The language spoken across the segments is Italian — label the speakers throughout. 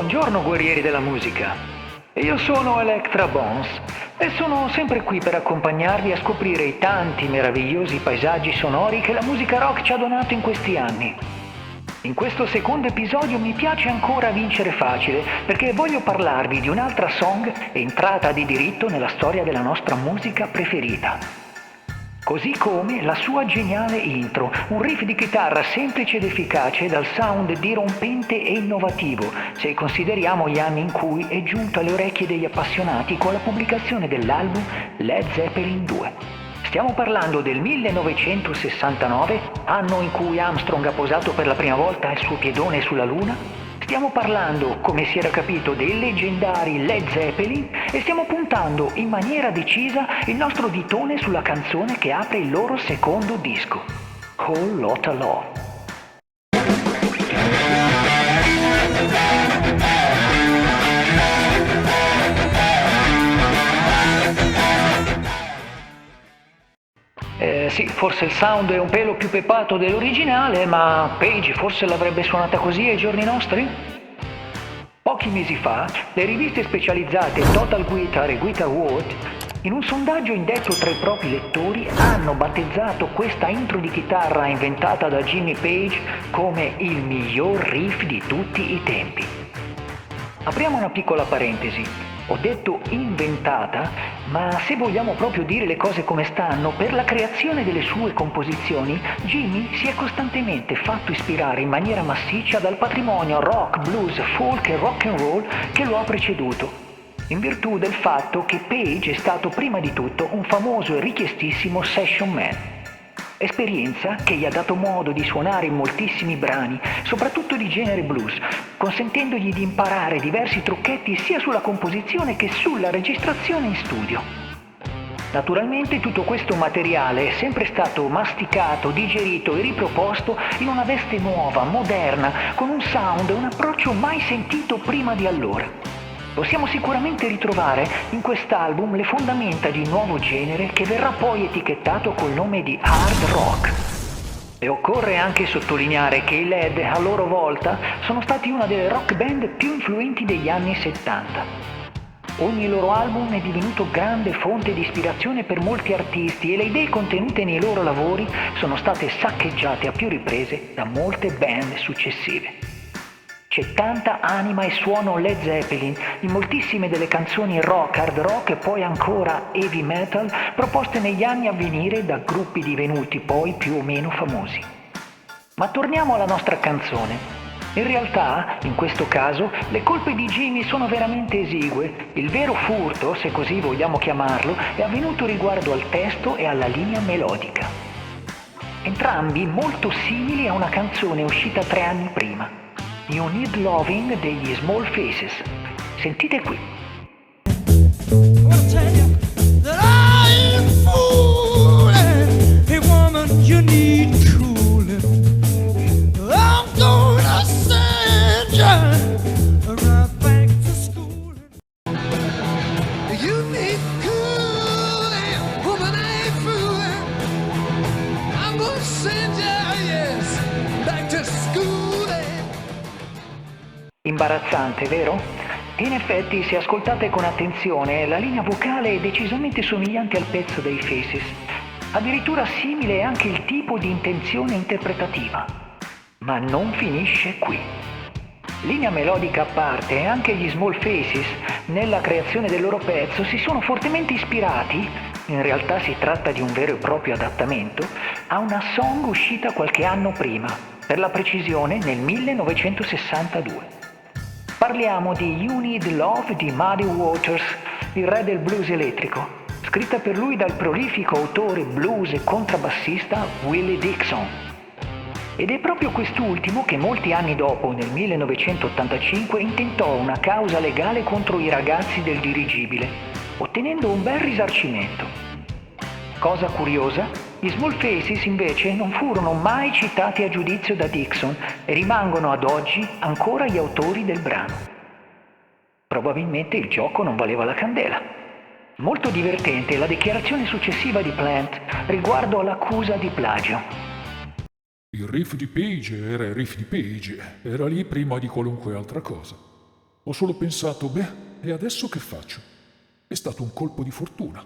Speaker 1: Buongiorno guerrieri della musica. Io sono Electra Bones e sono sempre qui per accompagnarvi a scoprire i tanti meravigliosi paesaggi sonori che la musica rock ci ha donato in questi anni. In questo secondo episodio mi piace ancora vincere facile perché voglio parlarvi di un'altra song entrata di diritto nella storia della nostra musica preferita. Così come la sua geniale intro, un riff di chitarra semplice ed efficace dal sound dirompente e innovativo, se consideriamo gli anni in cui è giunto alle orecchie degli appassionati con la pubblicazione dell'album Led Zeppelin 2. Stiamo parlando del 1969, anno in cui Armstrong ha posato per la prima volta il suo piedone sulla Luna. Stiamo parlando, come si era capito, dei leggendari Led Zeppelin e stiamo puntando in maniera decisa il nostro ditone sulla canzone che apre il loro secondo disco, Whole Lotta Love. Sì, forse il sound è un pelo più pepato dell'originale, ma Page forse l'avrebbe suonata così ai giorni nostri? Pochi mesi fa, le riviste specializzate Total Guitar e Guitar World, in un sondaggio indetto tra i propri lettori, hanno battezzato questa intro di chitarra inventata da Jimmy Page come il miglior riff di tutti i tempi. Apriamo una piccola parentesi. Ho detto inventata, ma se vogliamo proprio dire le cose come stanno, per la creazione delle sue composizioni, Jimmy si è costantemente fatto ispirare in maniera massiccia dal patrimonio rock, blues, folk e rock and roll che lo ha preceduto, in virtù del fatto che Page è stato prima di tutto un famoso e richiestissimo session man. Esperienza che gli ha dato modo di suonare in moltissimi brani, soprattutto di genere blues, consentendogli di imparare diversi trucchetti sia sulla composizione che sulla registrazione in studio. Naturalmente tutto questo materiale è sempre stato masticato, digerito e riproposto in una veste nuova, moderna, con un sound e un approccio mai sentito prima di allora. Possiamo sicuramente ritrovare in quest'album le fondamenta di un nuovo genere che verrà poi etichettato col nome di hard rock. E occorre anche sottolineare che i Led, a loro volta, sono stati una delle rock band più influenti degli anni 70. Ogni loro album è divenuto grande fonte di ispirazione per molti artisti e le idee contenute nei loro lavori sono state saccheggiate a più riprese da molte band successive. C'è tanta anima e suono Led Zeppelin in moltissime delle canzoni rock, hard rock e poi ancora heavy metal proposte negli anni a venire da gruppi divenuti poi più o meno famosi. Ma torniamo alla nostra canzone. In realtà, in questo caso, le colpe di Jimmy sono veramente esigue. Il vero furto, se così vogliamo chiamarlo, è avvenuto riguardo al testo e alla linea melodica. Entrambi molto simili a una canzone uscita 3 anni prima. You Need Loving degli Small Faces. Sentite qui. Imbarazzante, vero? In effetti, se ascoltate con attenzione, la linea vocale è decisamente somigliante al pezzo dei Faces. Addirittura simile è anche il tipo di intenzione interpretativa. Ma non finisce qui. Linea melodica a parte, anche gli Small Faces, nella creazione del loro pezzo, si sono fortemente ispirati, in realtà si tratta di un vero e proprio adattamento, a una song uscita qualche anno prima, per la precisione nel 1962. Parliamo di You Need Love di Muddy Waters, il re del blues elettrico, scritta per lui dal prolifico autore blues e contrabbassista Willie Dixon. Ed è proprio quest'ultimo che molti anni dopo, nel 1985, intentò una causa legale contro i ragazzi del dirigibile, ottenendo un bel risarcimento. Cosa curiosa, gli Small Faces invece non furono mai citati a giudizio da Dixon e rimangono ad oggi ancora gli autori del brano. Probabilmente il gioco non valeva la candela. Molto divertente la dichiarazione successiva di Plant riguardo all'accusa di plagio.
Speaker 2: Il riff di Page era il riff di Page, era lì prima di qualunque altra cosa. Ho solo pensato, e adesso che faccio? È stato un colpo di fortuna.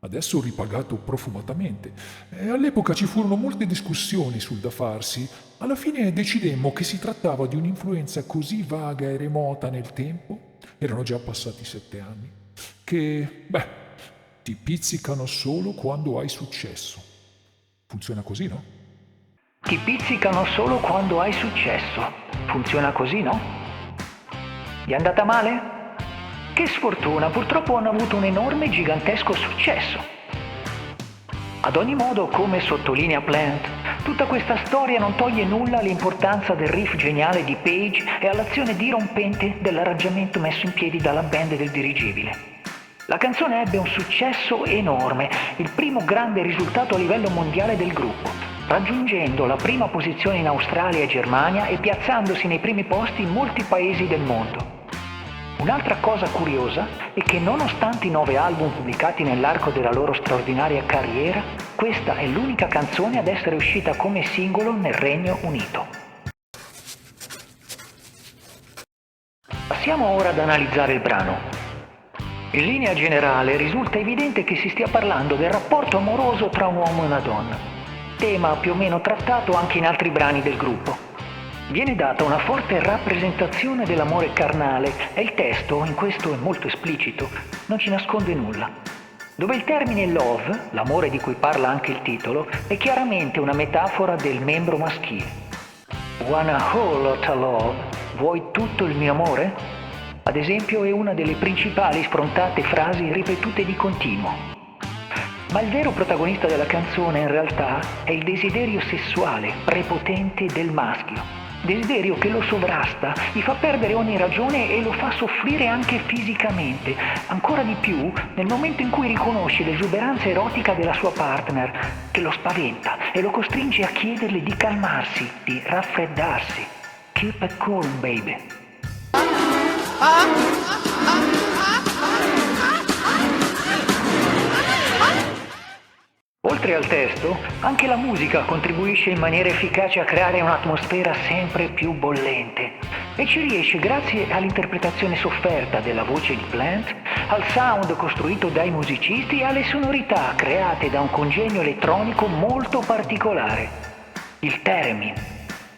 Speaker 2: Adesso ho ripagato profumatamente. E all'epoca ci furono molte discussioni sul da farsi. Alla fine decidemmo che si trattava di un'influenza così vaga e remota nel tempo, erano già passati 7 anni, che, ti pizzicano solo quando hai successo. Funziona così, no?
Speaker 1: Ti pizzicano solo quando hai successo. Funziona così, no? Gli è andata male? Che sfortuna, purtroppo hanno avuto un enorme e gigantesco successo. Ad ogni modo, come sottolinea Plant, tutta questa storia non toglie nulla all'importanza del riff geniale di Page e all'azione dirompente dell'arrangiamento messo in piedi dalla band del dirigibile. La canzone ebbe un successo enorme, il primo grande risultato a livello mondiale del gruppo, raggiungendo la prima posizione in Australia e Germania e piazzandosi nei primi posti in molti paesi del mondo. Un'altra cosa curiosa è che nonostante i 9 album pubblicati nell'arco della loro straordinaria carriera, questa è l'unica canzone ad essere uscita come singolo nel Regno Unito. Passiamo ora ad analizzare il brano. In linea generale risulta evidente che si stia parlando del rapporto amoroso tra un uomo e una donna, tema più o meno trattato anche in altri brani del gruppo. Viene data una forte rappresentazione dell'amore carnale e il testo, in questo è molto esplicito, non ci nasconde nulla. Dove il termine love, l'amore di cui parla anche il titolo, è chiaramente una metafora del membro maschile. Wanna whole lot of love? Vuoi tutto il mio amore? Ad esempio è una delle principali sfrontate frasi ripetute di continuo. Ma il vero protagonista della canzone in realtà è il desiderio sessuale prepotente del maschio. Desiderio che lo sovrasta, gli fa perdere ogni ragione e lo fa soffrire anche fisicamente, ancora di più nel momento in cui riconosce l'esuberanza erotica della sua partner, che lo spaventa e lo costringe a chiederle di calmarsi, di raffreddarsi. Keep it cool, baby. Oltre al testo, anche la musica contribuisce in maniera efficace a creare un'atmosfera sempre più bollente e ci riesce grazie all'interpretazione sofferta della voce di Plant, al sound costruito dai musicisti e alle sonorità create da un congegno elettronico molto particolare, il theremin,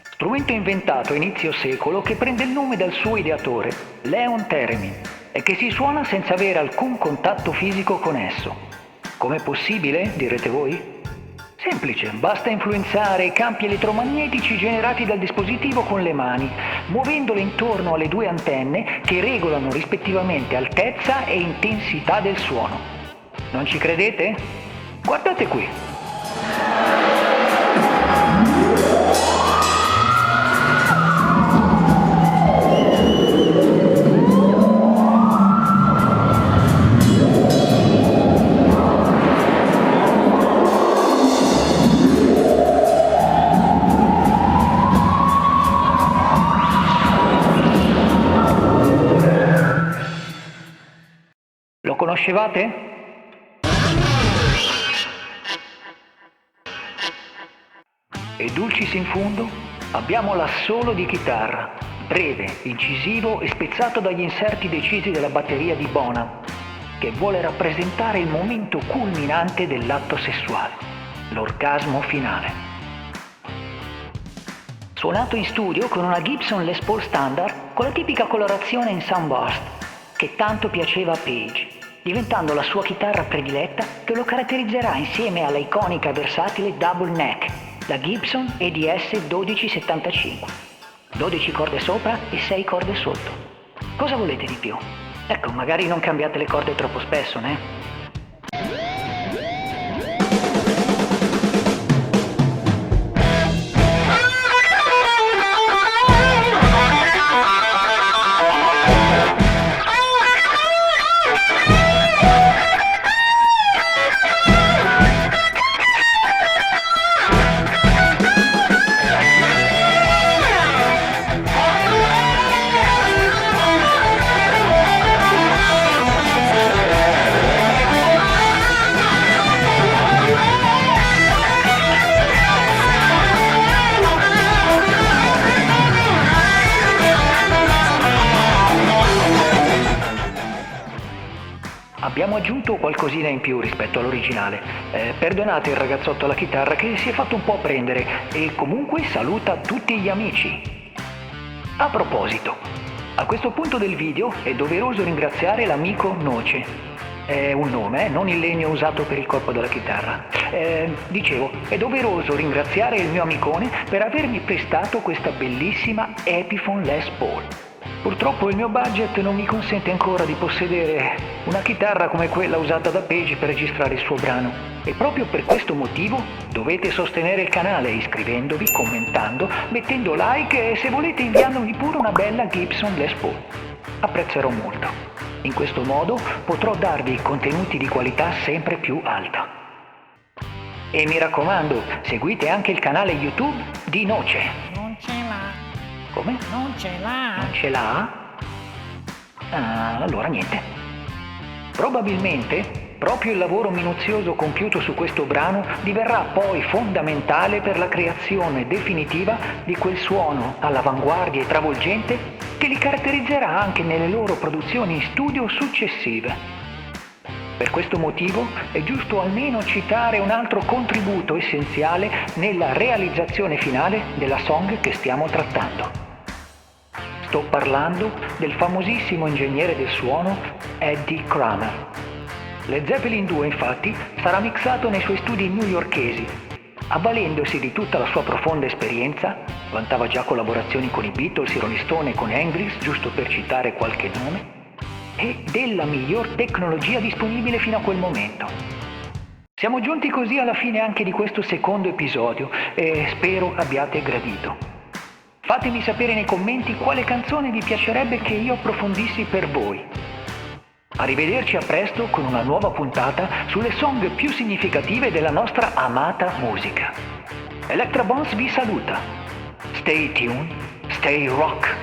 Speaker 1: strumento inventato a inizio secolo che prende il nome dal suo ideatore, Leon Theremin, e che si suona senza avere alcun contatto fisico con esso. Com'è possibile, direte voi? Semplice, basta influenzare i campi elettromagnetici generati dal dispositivo con le mani, muovendole intorno alle due antenne che regolano rispettivamente altezza e intensità del suono. Non ci credete? Guardate qui. Lo conoscevate? E dulcis in fundo abbiamo l'assolo di chitarra, breve, incisivo e spezzato dagli inserti decisi della batteria di Bonham, che vuole rappresentare il momento culminante dell'atto sessuale, l'orgasmo finale. Suonato in studio con una Gibson Les Paul standard con la tipica colorazione in sunburst, che tanto piaceva a Page, diventando la sua chitarra prediletta che lo caratterizzerà insieme alla iconica versatile double neck, la Gibson EDS 1275. 12 corde sopra e 6 corde sotto. Cosa volete di più? Ecco, magari non cambiate le corde troppo spesso, né? aggiunto qualcosina in più rispetto all'originale. Perdonate il ragazzotto alla chitarra che si è fatto un po' prendere e comunque saluta tutti gli amici. A proposito, a questo punto del video è doveroso ringraziare l'amico Noce. È un nome, non il legno usato per il corpo della chitarra. Dicevo, è doveroso ringraziare il mio amicone per avermi prestato questa bellissima Epiphone Les Paul. Purtroppo il mio budget non mi consente ancora di possedere una chitarra come quella usata da Page per registrare il suo brano. E proprio per questo motivo dovete sostenere il canale iscrivendovi, commentando, mettendo like e se volete inviandomi pure una bella Gibson Les Paul. Apprezzerò molto. In questo modo potrò darvi contenuti di qualità sempre più alta. E mi raccomando, seguite anche il canale YouTube di Noce.
Speaker 3: Non ce l'ha,
Speaker 1: Come?
Speaker 3: non ce l'ha.
Speaker 1: Non ce l'ha? Ah, allora niente. Probabilmente proprio il lavoro minuzioso compiuto su questo brano diverrà poi fondamentale per la creazione definitiva di quel suono all'avanguardia e travolgente che li caratterizzerà anche nelle loro produzioni in studio successive. Per questo motivo è giusto almeno citare un altro contributo essenziale nella realizzazione finale della song che stiamo trattando. Sto parlando del famosissimo ingegnere del suono Eddie Kramer. Led Zeppelin 2 infatti sarà mixato nei suoi studi newyorkesi. Avvalendosi di tutta la sua profonda esperienza, vantava già collaborazioni con i Beatles, i Rolling Stone e con Hendrix, giusto per citare qualche nome, e della miglior tecnologia disponibile fino a quel momento. Siamo giunti così alla fine anche di questo secondo episodio e spero abbiate gradito. Fatemi sapere nei commenti quale canzone vi piacerebbe che io approfondissi per voi. Arrivederci a presto con una nuova puntata sulle song più significative della nostra amata musica. Electra Bones vi saluta. Stay tuned, stay rock.